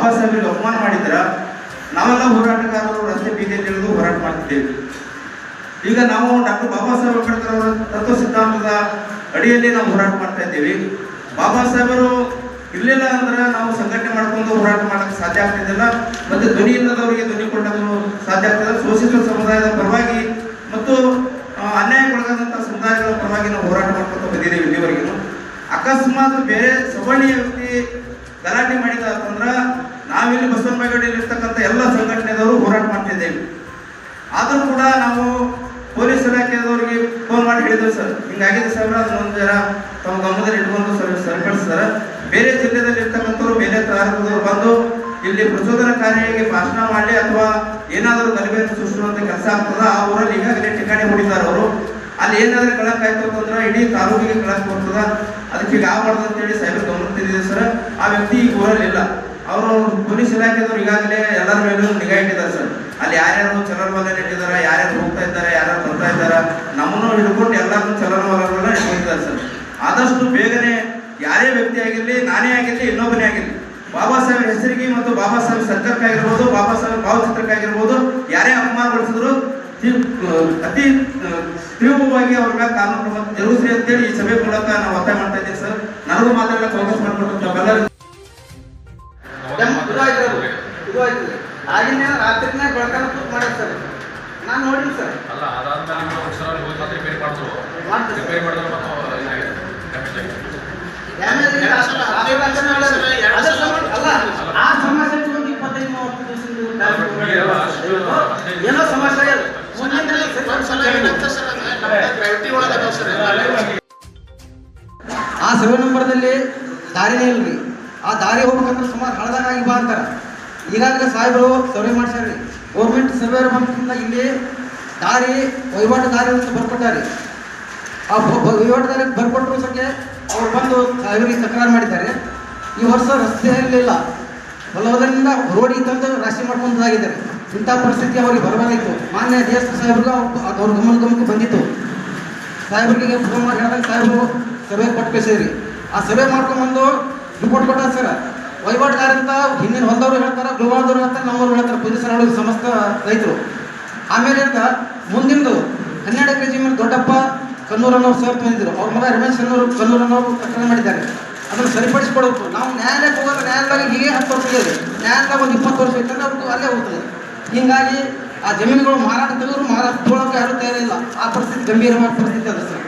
ಬಾಬಾ ಸಾಹೇಬರಿಗೆ ಅವಮಾನ ಮಾಡಿದ್ರ ನಾವೆಲ್ಲ ಹೋರಾಟಗಾರರು ರಸ್ತೆ ಬೀದಿಯಲ್ಲಿ ಇಳಿದು ಹೋರಾಟ ಮಾಡ್ತಿದ್ದೇವೆ. ಈಗ ನಾವು ಡಾಕ್ಟರ್ ಬಾಬಾ ಸಾಹೇಬ್ ಅಂಬೇಡ್ಕರ್ ಅವರ ತತ್ವ ಸಿದ್ಧಾಂತದ ಅಡಿಯಲ್ಲಿ ನಾವು ಹೋರಾಟ ಮಾಡ್ತಾ ಇದ್ದೀವಿ. ಬಾಬಾ ಸಾಹೇಬರು ಇರಲಿಲ್ಲ ಅಂದ್ರೆ ನಾವು ಸಂಘಟನೆ ಮಾಡ್ಕೊಂಡು ಹೋರಾಟ ಮಾಡಕ್ಕೆ ಸಾಧ್ಯ ಆಗ್ತಿದ್ದಿಲ್ಲ. ಮತ್ತೆ ಧ್ವನಿ ಇಲ್ಲದವರಿಗೆ ಧ್ವನಿ ಕೊಡಲು ಸಾಧ್ಯ ಆಗ್ತದೆ. ಶೋಷಿತ ಸಮುದಾಯದ ಪರವಾಗಿ ಮತ್ತು ಅನ್ಯಾಯಕ್ಕೊಳಗಾದಂಥ ಸಮುದಾಯಗಳ ಪರವಾಗಿ ನಾವು ಹೋರಾಟ ಮಾಡ್ಕೊತ ಬಂದಿದ್ದೇವೆ ಇಲ್ಲಿವರೆಗೂ. ಅಕಸ್ಮಾತ್ ಬೇರೆ ಸವರ್ಣೀಯ ವ್ಯಕ್ತಿ ಗಲಾಟೆ ಮಾಡಿದ ಅಂತಂದ್ರೆ ನಾವಿಲ್ಲಿ ಬಸವನಬಾಗೇವಾಡಿಯಲ್ಲಿ ಇರ್ತಕ್ಕಂಥ ಎಲ್ಲ ಸಂಘಟನೆದವರು ಹೋರಾಟ ಮಾಡ್ತಿದ್ದೇವೆ. ಆದರೂ ಕೂಡ ನಾವು ಪೊಲೀಸ್ ಇಲಾಖೆದವರಿಗೆ ಫೋನ್ ಮಾಡಿ ಹೇಳಿದ್ರು, ಸರ್ ಹಿಂಗಾಗಿದೆ ಸಾಹೇಬ್ರ, ಅದನ್ನೊಂದು ಜರ ತಮ್ಮ ಗಮನದಲ್ಲಿ ಇಟ್ಕೊಂಡು ಸರಿಪಡಿಸ್ತಾರೆ. ಬೇರೆ ಜಿಲ್ಲೆಯಲ್ಲಿ ಇರ್ತಕ್ಕಂಥವ್ರು ಬೇರೆ ತರಹದವರು ಬಂದು ಇಲ್ಲಿ ಪ್ರಚೋದನಕಾರಿಯಾಗಿ ಭಾಷಣ ಮಾಡಲಿ ಅಥವಾ ಏನಾದರೂ ಗಲಭೆಯನ್ನು ಸೃಷ್ಟಿಸುವಂಥ ಕೆಲಸ ಆಗ್ತದ, ಆ ಊರಲ್ಲಿ ಈಗಾಗಲೇ ಠಿಕಾಣಿ ಹೂಡಿದ್ದಾರೆ ಅವರು. ಅಲ್ಲಿ ಏನಾದರೂ ಕಳಂಕ ಆಯ್ತು ಅಂತಂದ್ರೆ ಇಡೀ ತಾಲೂಕಿಗೆ ಕಳಂಕ ಬರ್ತದ. ಅದಕ್ಕೆ ಈಗ ಆಗಬಾರ್ದು ಅಂತೇಳಿ ಸಾಹೇಬರು ಗಮನಿಸ್ತಿದ್ದೀವಿ ಸರ್. ಆ ವ್ಯಕ್ತಿ ಈಗ ಊರಲ್ಲಿ ಇಲ್ಲ. ಅವರು ಪೊಲೀಸ್ ಇಲಾಖೆದವ್ರು ಈಗಾಗಲೇ ಎಲ್ಲರ ಮೇಲೂ ನಿಗಾ ಇಟ್ಟಿದ್ದಾರೆ ಸರ್. ಅಲ್ಲಿ ಯಾರ್ಯಾರು ಚಲನವಲನ ಇಟ್ಟಿದ್ದಾರೆ, ಯಾರ್ಯಾರು ಹೋಗ್ತಾ ಇದ್ದಾರೆ, ಯಾರ್ಯಾರು ಬರ್ತಾ ಇದ್ದಾರೆ, ನಮ್ಮನ್ನು ಹಿಡ್ಕೊಂಡು ಎಲ್ಲರನ್ನೂ ಚಲನವಲನ ಇಟ್ಕೊಂಡಿದ್ದಾರೆ ಸರ್. ಆದಷ್ಟು ಬೇಗನೆ ಯಾರೇ ವ್ಯಕ್ತಿ ಆಗಿರಲಿ, ನಾನೇ ಆಗಿರಲಿ, ಇನ್ನೊಬ್ಬನೇ ಆಗಿರಲಿ, ಬಾಬಾ ಸಾಹೇಬ್ ಹೆಸರಿಗೆ ಮತ್ತು ಬಾಬಾ ಸಾಹೇಬ್ ಸರ್ಕಾರಕ್ಕಾಗಿರ್ಬೋದು, ಬಾಬಾ ಸಾಹೇಬ್ ಭಾವಚಿತ್ರಕ್ಕಾಗಿರ್ಬೋದು, ಯಾರೇ ಅಪಮಾನಗೊಳಿಸಿದ್ರು ಅತಿ ತೀವ್ರವಾಗಿ ಅವ್ರ ಮೇಲೆ ಕಾನೂನು ಕ್ರಮ ಜರುಗಿಸ್ರಿ ಅಂತೇಳಿ ಈ ಸಭೆ ಮೂಲಕ ನಾವು ಒತ್ತಾಯ ಮಾಡ್ತಾ ಇದ್ದೀವಿ ಸರ್. ನನಗೂ ಮಾತಾಡಲಿಕ್ಕೆ ಅವಕಾಶ ಮಾಡಿಕೊಟ್ಟು ಆಗಿನ ರಾತ್ರಿನ ಬೆಳಕನ ಕೂತ್ ಮಾಡ್ಯಾರ ಸರ್. ನಾನು ನೋಡಿನಿ ಸರ್. ಅಲ್ಲ ಅದಾದ್ಮೇಲೆ ರಿಪೇರಿ ಮಾಡಿದ್ರು ಆ ಸಮಸ್ಯೆ 25-30 ದಿವಸ ಏನೋ ಸಮಸ್ಯೆ ಆ ಸರ್ವೆ ನಂಬರ್ದಲ್ಲಿ ದಾರಿನೇ ಇಲ್ರಿ. ಆ ದಾರಿ ಹೋಗ್ಬೇಕಂದ್ರೆ ಸುಮಾರು ಹಳದಾಗಿ ಬಾ ಅಂತಾರೆ. ಈಗಾಗಲೇ ಸಾಹೇಬರು ಸರ್ವೆ ಮಾಡ್ಸ್ಯಾರ್ರಿ. ಗೌರ್ಮೆಂಟ್ ಸರ್ವೇರ್ ಬಂದಿಂದ ಇಲ್ಲಿ ದಾರಿ ವಹಿವಾಟು ದಾರಿ ಅಂತ ಬರ್ಕೊಟ್ಟಾರೆ. ಆ ವಹಿವಾಟು ದಾರಿ ಬರ್ಕೊಟ್ಟರು ಸಕ್ಕೆ ಅವ್ರು ಬಂದು ಸಾಹೇಬರಿಗೆ ತಕರಾರು ಮಾಡಿದ್ದಾರೆ. ಈ ವರ್ಷ ರಸ್ತೆಯಲ್ಲಿಲ್ಲ, ಹೊಲೋದರಿಂದ ರೋಡಿಗೆ ತಂದು ರಾಶಿ ಮಾಡ್ಕೊಂಡಾಗಿದ್ದಾರೆ. ಇಂಥ ಪರಿಸ್ಥಿತಿ ಅವ್ರಿಗೆ ಬರಬಾರಿತ್ತು. ಮಾನ್ಯ DSP ಸಾಹೇಬ್ರಿಗೂ ಅವ್ರ ಗಮನಕ್ಕೆ ಬಂದಿತ್ತು. ಸಾಹೇಬರಿಗೆ ಫೋನ್ ಮಾಡಿ ಹೇಳಿದಾಗ ಸಾಹೇಬರು ಸರ್ವೆ ಕೊಟ್ಟು ಕಳಿಸಿದ್ರಿ. ಆ ಸರ್ವೆ ಮಾಡ್ಕೊಂಡ್ಬಂದು ರಿಪೋರ್ಟ್ ಕೊಟ್ಟಾರ ಸರ್. ವಹಿವಾಟುದಾರ ಅಂತ ಹಿಂದಿನ ಹೊಲದವ್ರು ಹೇಳ್ತಾರೆ, ಗ್ಲೋಬಾಲ್ದವ್ರು ಹೇಳ್ತಾರೆ, ನಮ್ಮವ್ರು ಹೇಳ್ತಾರೆ, ಪೊಲೀಸರು ಹೇಳೋದು ಸಮಸ್ತ ರೈತರು. ಆಮೇಲೆ ಅಂತ ಮುಂದಿಂದು 12 ಎಕರೆ ಜಮೀನು ದೊಡ್ಡಪ್ಪ ಕನ್ನೂರನ್ನವ್ರು ಸರ್ ತಂದಿದ್ರು. ಅವ್ರ ಮಗ ರಮೇಶ್ ಕನ್ನೂರನ್ನವರು ತಕರಾರು ಮಾಡಿದ್ದಾರೆ. ಅದನ್ನು ಸರಿಪಡಿಸ್ಕೊಡ್ಬೇಕು. ನಾವು ನ್ಯಾಯಾಲಯಕ್ಕೆ ಹೋಗೋದು, ನ್ಯಾಯಾಲಯದಾಗ ಹೀಗೆ 10 ವರ್ಷ ಇದೆ, ನ್ಯಾಯಾಲಯದಾಗ ಒಂದು 20 ವರ್ಷ ಇರ್ತಂದ್ರೆ ಅವ್ರಿಗೆ ಅಲ್ಲೇ ಹೋಗ್ತದೆ. ಹೀಗಾಗಿ ಆ ಜಮೀನುಗಳು ಮಾರಾಟ ತೆಗೆದ್ರು ಮಾರಾಟ ತೊಗೊಳಕ್ಕೆ ಯಾರೂ ತಯಾರಿಲ್ಲ. ಆ ಪರಿಸ್ಥಿತಿ ಗಂಭೀರವಾದ ಪರಿಸ್ಥಿತಿ ಅದ ಸರ್.